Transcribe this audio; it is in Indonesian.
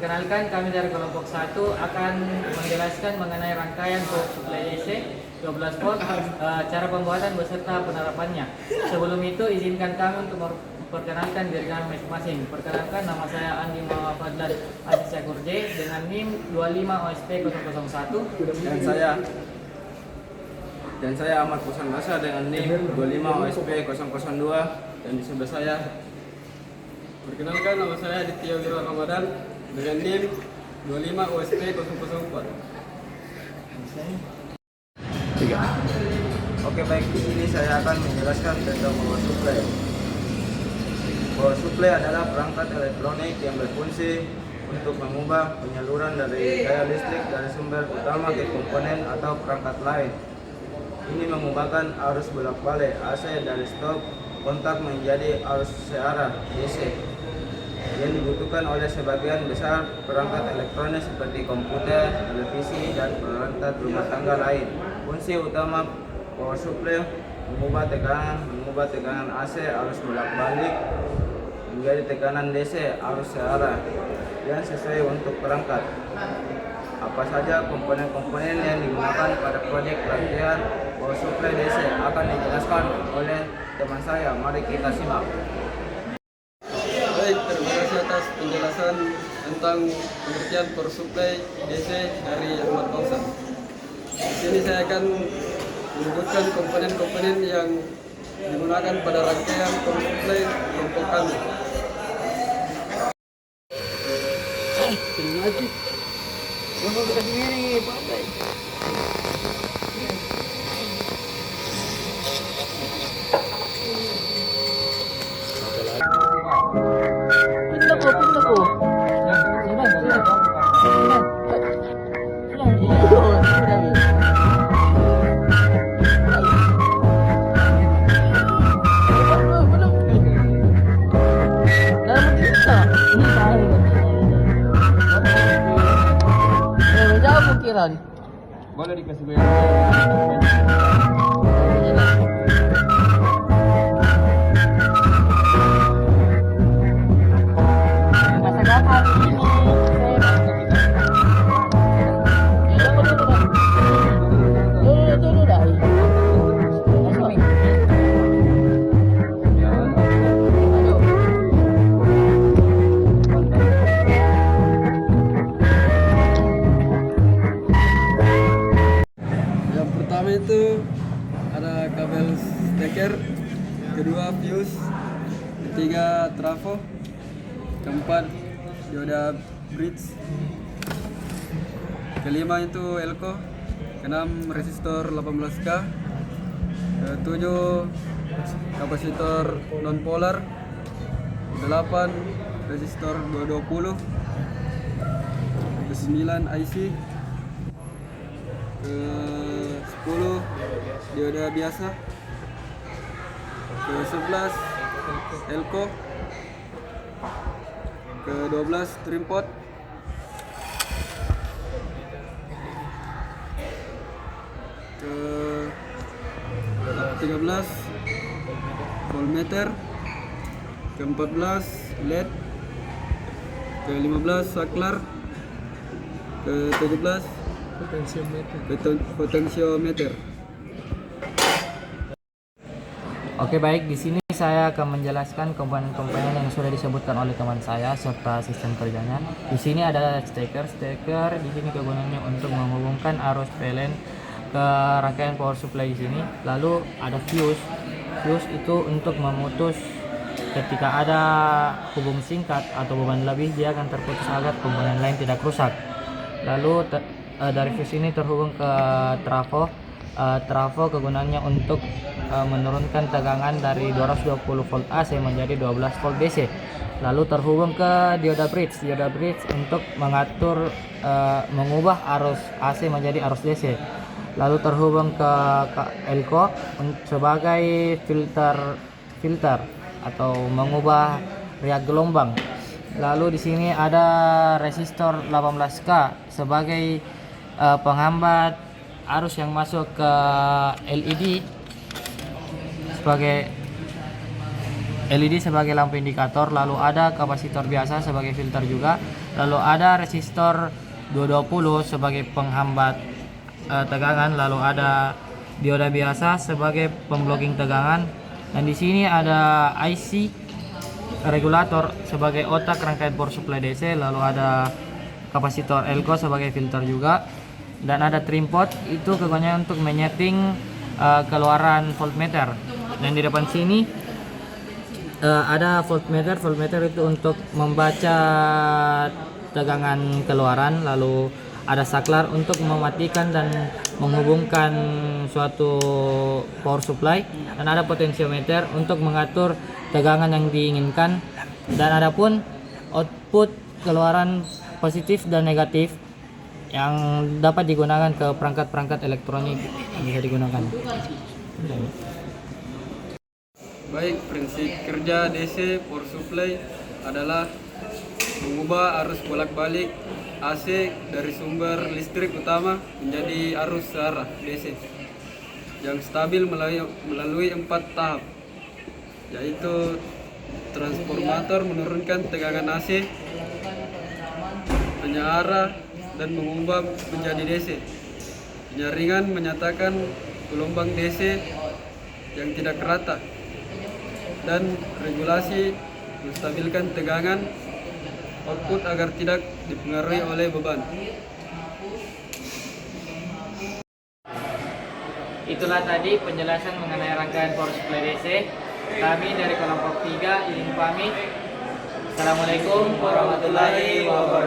Perkenalkan, kami dari kelompok 1 akan menjelaskan mengenai rangkaian power supply DC 12 volt, cara pembuatan beserta penerapannya. Sebelum itu, izinkan kami untuk memperkenalkan diri kami masing-masing. Perkenalkan, nama saya Andi Muhammad Fadlan Asisya Kurje dengan NIM 25 OSP 001. Dan saya Ahmad Pusan Basa dengan NIM 25 OSP 002. Dan di sebelah saya, perkenalkan, nama saya Aditya Wira Ramadan dengan NIM 25 OSP 004. Oke, baik, di sini saya akan menjelaskan tentang power supply. Power supply adalah perangkat elektronik yang berfungsi untuk mengubah penyaluran dari daya listrik dari sumber utama ke komponen atau perangkat lain. Ini mengubahkan arus bolak-balik AC dari stop kontak menjadi arus searah DC yang dibutuhkan oleh sebagian besar perangkat elektronik seperti komputer, televisi, dan peralatan rumah tangga lain. Fungsi utama power supply mengubah tekanan AC arus bolak-balik menjadi tekanan DC arus searah yang sesuai untuk perangkat. Apa saja komponen-komponen yang digunakan pada proyek rangkaian power supply DC akan dijelaskan oleh teman saya. Mari kita simak. Baik, terima kasih atas penjelasan tentang pengertian power supply DC dari Ahmad Fauzan. Di sini saya akan menyebutkan komponen-komponen yang digunakan pada rangkaian power supply kelompok kami. Pindah ko. Boleh dikasih goyang. Yang pertama itu ada kabel steker, kedua fuse, ketiga trafo, keempat dioda bridge, kelima itu elko, keenam resistor 18K, ketujuh kapasitor non polar, 8 resistor 220, ke-9 IC, ke-10 dioda biasa, ke-11 elko, ke-12 trimpot, ke-13 voltmeter, ke-14 LED, ke-15 saklar, ke-17 potensiometer. Oke, baik, di sini saya akan menjelaskan komponen-komponen yang sudah disebutkan oleh teman saya serta sistem kerjanya. Di sini ada steker. Di sini kegunaannya untuk menghubungkan arus PLN ke rangkaian power supply di sini. Lalu ada fuse. Fuse itu untuk memutus ketika ada hubung singkat atau beban lebih, dia akan terputus agar komponen lain tidak rusak. Lalu dari fuse ini terhubung ke trafo. Trafo kegunaannya untuk menurunkan tegangan dari 220 volt AC menjadi 12 volt DC. Lalu terhubung ke dioda bridge. Dioda bridge untuk mengatur mengubah arus AC menjadi arus DC. Lalu terhubung ke elko sebagai filter atau mengubah riak gelombang. Lalu di sini ada resistor 18K sebagai penghambat arus yang masuk ke LED sebagai LED sebagai lampu indikator, lalu ada kapasitor biasa sebagai filter juga, lalu ada resistor 220 sebagai penghambat tegangan, lalu ada dioda biasa sebagai pemblocking tegangan, dan di sini ada IC regulator sebagai otak rangkaian power supply DC, lalu ada kapasitor elko sebagai filter juga, dan ada trim pot itu kegunaannya untuk menyeting keluaran voltmeter. Dan di depan sini ada voltmeter itu untuk membaca tegangan keluaran, lalu ada saklar untuk mematikan dan menghubungkan suatu power supply, dan ada potentiometer untuk mengatur tegangan yang diinginkan, dan ada pun output keluaran positif dan negatif yang dapat digunakan ke perangkat-perangkat elektronik yang bisa digunakan. Baik, prinsip kerja DC power supply adalah mengubah arus bolak-balik AC dari sumber listrik utama menjadi arus searah DC yang stabil melalui 4 tahap, yaitu transformator menurunkan tegangan AC, penyearah dan mengubah menjadi DC, penyaringan menyatakan gelombang DC yang tidak rata, dan regulasi menstabilkan tegangan output agar tidak dipengaruhi oleh beban. Itulah tadi penjelasan mengenai rangkaian power supply DC. Kami dari kelompok 3 izin pamit. Assalamualaikum warahmatullahi wabarakatuh.